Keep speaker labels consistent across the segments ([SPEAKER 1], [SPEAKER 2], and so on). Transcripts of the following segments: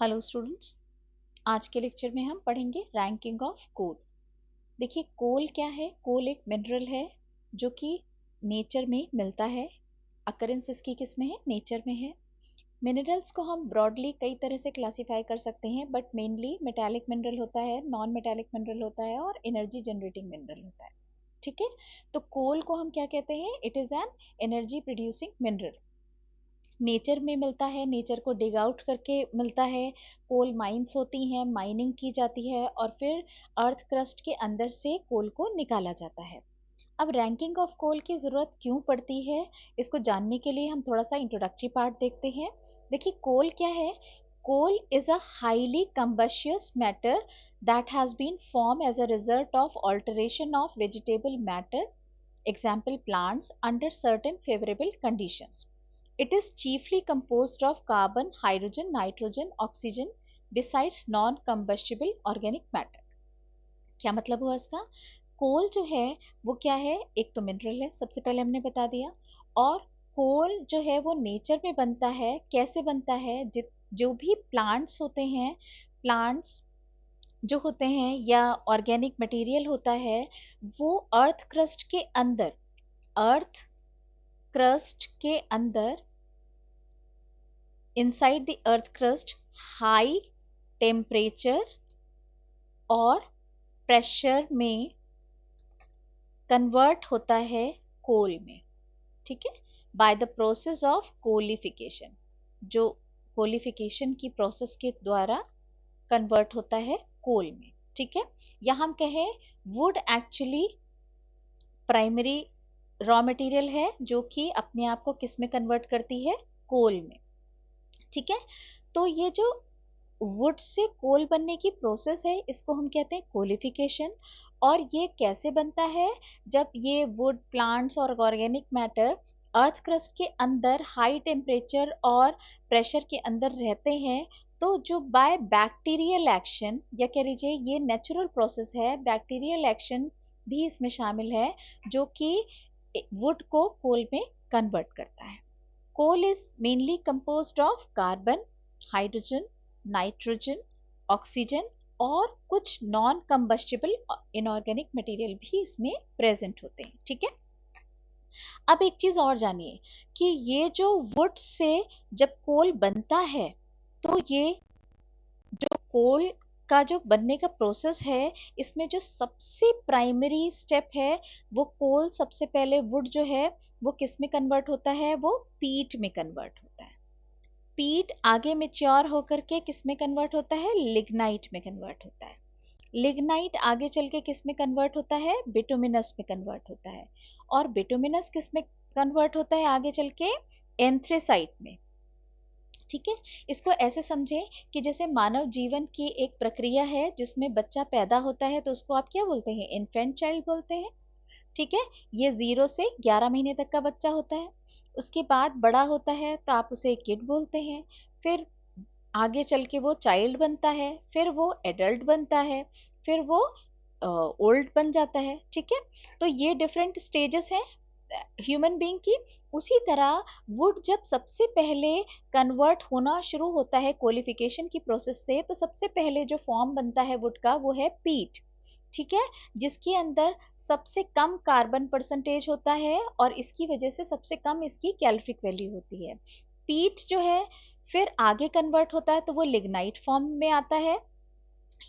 [SPEAKER 1] Hello students, आज के lecture में हम पढ़ेंगे रैंकिंग ऑफ कोल। देखिए, कोल क्या है? कोल एक मिनरल है जो कि नेचर में मिलता है। अकरेंस इसकी किस में है? नेचर में है। मिनरल्स को हम ब्रॉडली कई तरह से क्लासिफाई कर सकते हैं, बट मेनली मेटालिक मिनरल होता है, नॉन मेटालिक मिनरल होता है और एनर्जी जनरेटिंग मिनरल होता है। ठीक है, तो कोल को हम क्या कहते हैं? It is an energy producing mineral. Nature में मिलता है, नेचर को डिग आउट करके मिलता है। कोल माइंस होती हैं, माइनिंग की जाती है और फिर अर्थ क्रस्ट के अंदर से कोल को निकाला जाता है। अब रैंकिंग ऑफ कोल की ज़रूरत क्यों पड़ती है, इसको जानने के लिए हम थोड़ा सा इंट्रोडक्टरी पार्ट देखते हैं। देखिए, कोल क्या है? Coal is a highly combustible matter that has been formed as a result of alteration of vegetable matter, example plants, under certain favorable conditions. It is chiefly composed of carbon, hydrogen, nitrogen, oxygen besides non-combustible organic matter. क्या मतलब हुआ इसका? कोल जो है वो क्या है? एक तो मिनरल है, सबसे पहले हमने बता दिया। और कोल जो है वो नेचर में बनता है। कैसे बनता है? जो भी प्लांट्स होते हैं, प्लांट्स जो होते हैं या ऑर्गेनिक मटेरियल होता है, वो अर्थ क्रस्ट के अंदर, अर्थ क्रस्ट के अंदर, inside the earth crust, high temperature और प्रेशर में कन्वर्ट होता है कोल में। ठीक है, बाय द प्रोसेस ऑफ कोलिफिकेशन, जो कोलिफिकेशन की प्रोसेस के द्वारा कन्वर्ट होता है कोल में। ठीक है, या हम कहें would actually primary raw material है जो कि अपने आप को किस में कन्वर्ट करती है? कोल में। ठीक है, तो ये जो वुड से कोल बनने की प्रोसेस है, इसको हम कहते हैं कोलिफिकेशन। और ये कैसे बनता है? जब ये वुड प्लांट्स और ऑर्गेनिक मैटर अर्थ क्रस्ट के अंदर हाई टेम्परेचर और प्रेशर के अंदर रहते हैं, तो जो बाय बैक्टीरियल एक्शन, या कह लीजिए ये नेचुरल प्रोसेस है, बैक्टीरियल एक्शन भी इसमें शामिल है, जो कि वुड को कोल में कन्वर्ट करता है। Coal is mainly composed of carbon, hydrogen, nitrogen, oxygen और कुछ नॉन कंबस्टिबल इनऑर्गेनिक मटेरियल भी इसमें प्रेजेंट होते हैं। ठीक है, अब एक चीज और जानिए कि ये जो वुड से जब कोल बनता है, तो ये जो कोल का जो बनने का प्रोसेस है, इसमें जो सबसे प्राइमरी स्टेप है, वो कोल सबसे पहले वुड जो है वो किस में कन्वर्ट होता है? वो पीट में कन्वर्ट होता है। पीट आगे मेच्योर होकर के किस में कन्वर्ट होता है? लिग्नाइट में कन्वर्ट होता है। लिग्नाइट आगे चल के किस में कन्वर्ट होता है? बिटुमिनस में कन्वर्ट होता है। और बिटुमिनस किस में कन्वर्ट होता है आगे चल के? एंथ्रेसाइट में। ठीक है, इसको ऐसे समझें कि जैसे मानव जीवन की एक प्रक्रिया है जिसमें बच्चा पैदा होता है, तो उसको आप क्या बोलते हैं? इन्फेंट चाइल्ड बोलते हैं। ठीक है, ये 0 से 11 महीने तक का बच्चा होता है। उसके बाद बड़ा होता है तो आप उसे किड बोलते हैं। फिर आगे चल के वो चाइल्ड बनता है, फिर वो एडल्ट बनता है, फिर वो ओल्ड बन जाता है। ठीक है, तो ये डिफरेंट स्टेजेस हैं ह्यूमन बीइंग की। उसी तरह वुड जब सबसे पहले कन्वर्ट होना शुरू होता है कोलिफिकेशन की प्रोसेस से, तो सबसे पहले जो फॉर्म बनता है वुड का, वो है पीट। ठीक है, जिसके अंदर सबसे कम कार्बन परसेंटेज होता है और इसकी वजह से सबसे कम इसकी कैलोरिक वैल्यू होती है। पीट जो है फिर आगे कन्वर्ट होता है तो वो लिग्नाइट फॉर्म में आता है।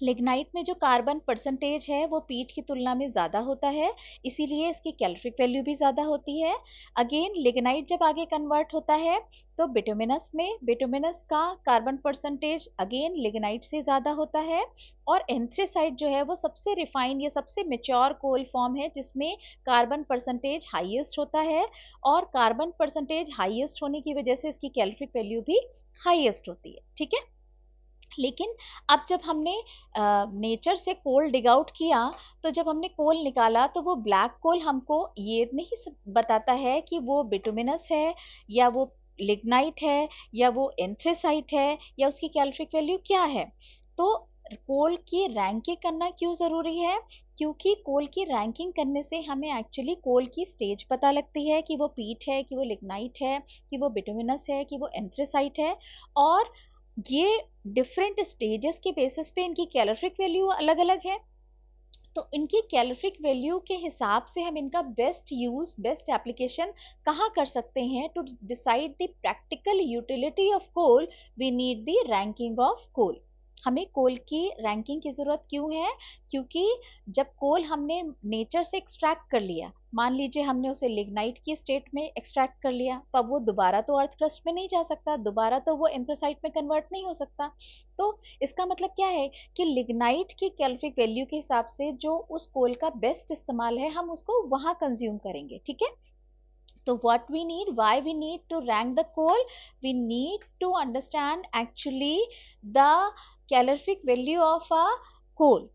[SPEAKER 1] लिग्नाइट में जो कार्बन परसेंटेज है वो पीट की तुलना में ज़्यादा होता है, इसीलिए इसकी कैलोरिक वैल्यू भी ज़्यादा होती है। अगेन लिग्नाइट जब आगे कन्वर्ट होता है तो बिटुमिनस में, बिटुमिनस का कार्बन परसेंटेज अगेन लिग्नाइट से ज़्यादा होता है। और एंथ्रेसाइट जो है वो सबसे रिफाइंड या सबसे मेच्योर कोल फॉर्म है जिसमें कार्बन परसेंटेज हाईएस्ट होता है, और कार्बन परसेंटेज हाईएस्ट होने की वजह से इसकी कैलोरिक वैल्यू भी हाईएस्ट होती है। ठीक है, लेकिन अब जब हमने नेचर से कोल डिग आउट किया, तो जब हमने कोल निकाला तो वो ब्लैक कोल हमको ये नहीं बताता है कि वो बिटुमिनस है या वो लिग्नाइट है या वो एंथ्रेसाइट है या उसकी कैलोरिक वैल्यू क्या है। तो कोल की रैंकिंग करना क्यों ज़रूरी है? क्योंकि कोल की रैंकिंग करने से हमें एक्चुअली कोल की स्टेज पता लगती है कि वो पीट है, कि वो लिग्नाइट है, कि वो बिटुमिनस है, कि वो एंथ्रेसाइट है। और ये डिफरेंट स्टेजेस के बेसिस पे इनकी कैलोरिफिक वैल्यू अलग अलग है, तो इनकी कैलोरिफिक वैल्यू के हिसाब से हम इनका बेस्ट यूज, बेस्ट एप्लीकेशन कहाँ कर सकते हैं। To decide the practical utility of coal we need the ranking of coal. हमें कोल की रैंकिंग की जरूरत क्यों है? क्योंकि जब कोल हमने नेचर से एक्सट्रैक्ट कर लिया, मान लीजिए हमने उसे लिग्नाइट की स्टेट में एक्सट्रैक्ट कर लिया, तो अब वो दोबारा तो अर्थ क्रस्ट में नहीं जा सकता, दोबारा तो वो एंथ्रासाइट में कन्वर्ट नहीं हो सकता। तो इसका मतलब क्या है कि लिग्नाइट की कैलोरिफिक वैल्यू के हिसाब से जो उस कोल का बेस्ट इस्तेमाल है हम उसको वहां कंज्यूम करेंगे, ठीक है। तो what we need, why we need to rank the coal, we need to understand actually the calorific value of a coal।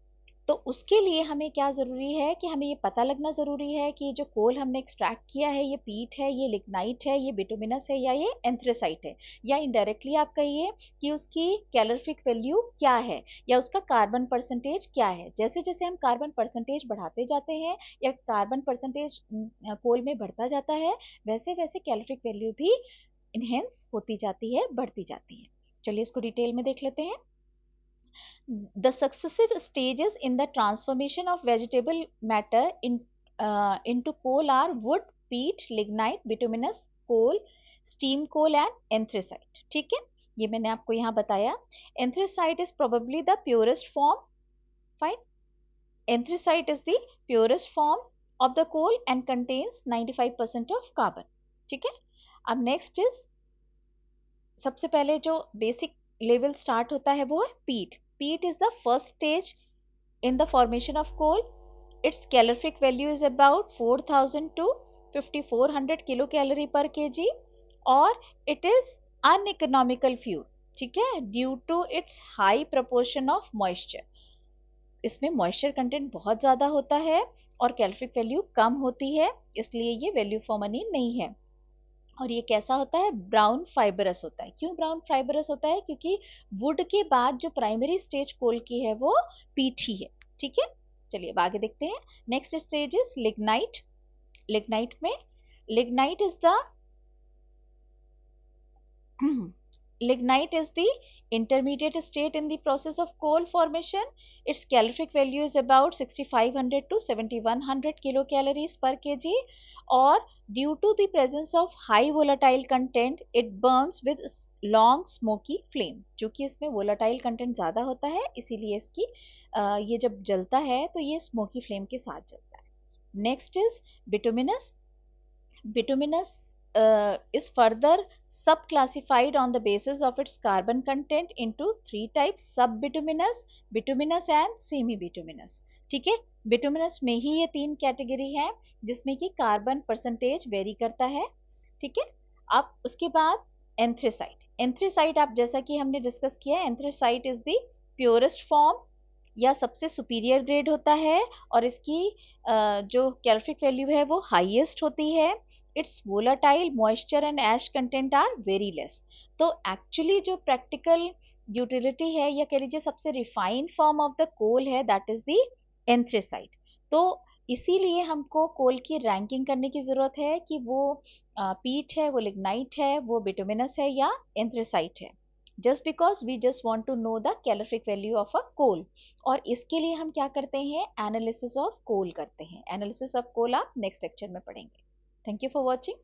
[SPEAKER 1] तो उसके लिए हमें क्या जरूरी है कि हमें ये पता लगना जरूरी है कि जो कोल हमने एक्सट्रैक्ट किया है, ये पीट है, ये लिग्नाइट है, ये बिटुमिनस है, या ये एंथ्रेसाइट है, या इनडायरेक्टली आप कहिए कि उसकी कैलोरिफिक वैल्यू क्या है, या उसका कार्बन परसेंटेज क्या है। जैसे जैसे हम कार्बन परसेंटेज बढ़ाते जाते हैं या कार्बन परसेंटेज कोल में बढ़ता जाता है, वैसे वैसे कैलोरिफिक वैल्यू भी इनहेंस होती जाती है, बढ़ती जाती है। चलिए इसको डिटेल में देख लेते हैं। The successive stages in the transformation of vegetable matter into coal are wood, peat, lignite, bituminous coal, steam coal and anthracite। ठीक है, ये मैंने आपको यहाँ बताया। Anthracite is probably the purest form, fine। Anthracite is the purest form of the coal and contains 95% of carbon, ठीक है। अब next is, सबसे पहले जो बेसिक लेवल स्टार्ट होता है वो है पीट। Peat is the first stage in the formation of coal. Its calorific value is about 4000 to 5400 kilocalorie per kg और it is uneconomical fuel, ठीक है, due to its high proportion of moisture। इसमें moisture content बहुत ज्यादा होता है और calorific value कम होती है, इसलिए ये वैल्यू फॉर मनी नहीं है। और ये कैसा होता है? ब्राउन फाइबरस होता है। क्यों ब्राउन फाइबरस होता है? क्योंकि वुड के बाद जो प्राइमरी स्टेज कोल की है वो पीट ही है, ठीक है। चलिए अब आगे देखते हैं। Next stage is lignite. Lignite में lignite is the lignite is the intermediate state in the process of coal formation. Its calorific value is about 6500 to 7100 kilocalories per kg और due to the presence of high volatile content it burns with long smoky flame। क्योंकि इसमें volatile content ज़्यादा होता है इसीलिए इसकी ये जब जलता है तो ये smoky flame के साथ जलता है। Next is bituminous। Bituminous is further subclassified on the basis of its carbon content into 3 types: subbituminous, bituminous and semi-bituminous। ठीक है, बिटुमिनस में ही ये 3 कैटेगरी है जिसमें कि कार्बन परसेंटेज वेरी करता है, ठीक है। अब उसके बाद एंथ्रेसाइट। एंथ्रेसाइट आप जैसा कि हमने डिस्कस किया, anthracite is the purest form या सबसे सुपीरियर ग्रेड होता है और इसकी जो कैलोरिफिक वैल्यू है वो हाईएस्ट होती है। Its volatile moisture and ash content are very less. तो एक्चुअली जो प्रैक्टिकल यूटिलिटी है या कह लीजिए सबसे refined form of the coal है दैट इज द एंथ्रेसाइट। तो इसीलिए हमको कोल की रैंकिंग करने की जरूरत है कि वो पीट है, वो लिग्नाइट है, वो बिटुमिनस है या एंथ्रेसाइट है, just because we just want to know the calorific value of a coal। और इसके लिए हम क्या करते हैं? एनालिसिस ऑफ कोल करते हैं। एनालिसिस ऑफ कोल आप नेक्स्ट लेक्चर में पढ़ेंगे। Thank you for watching.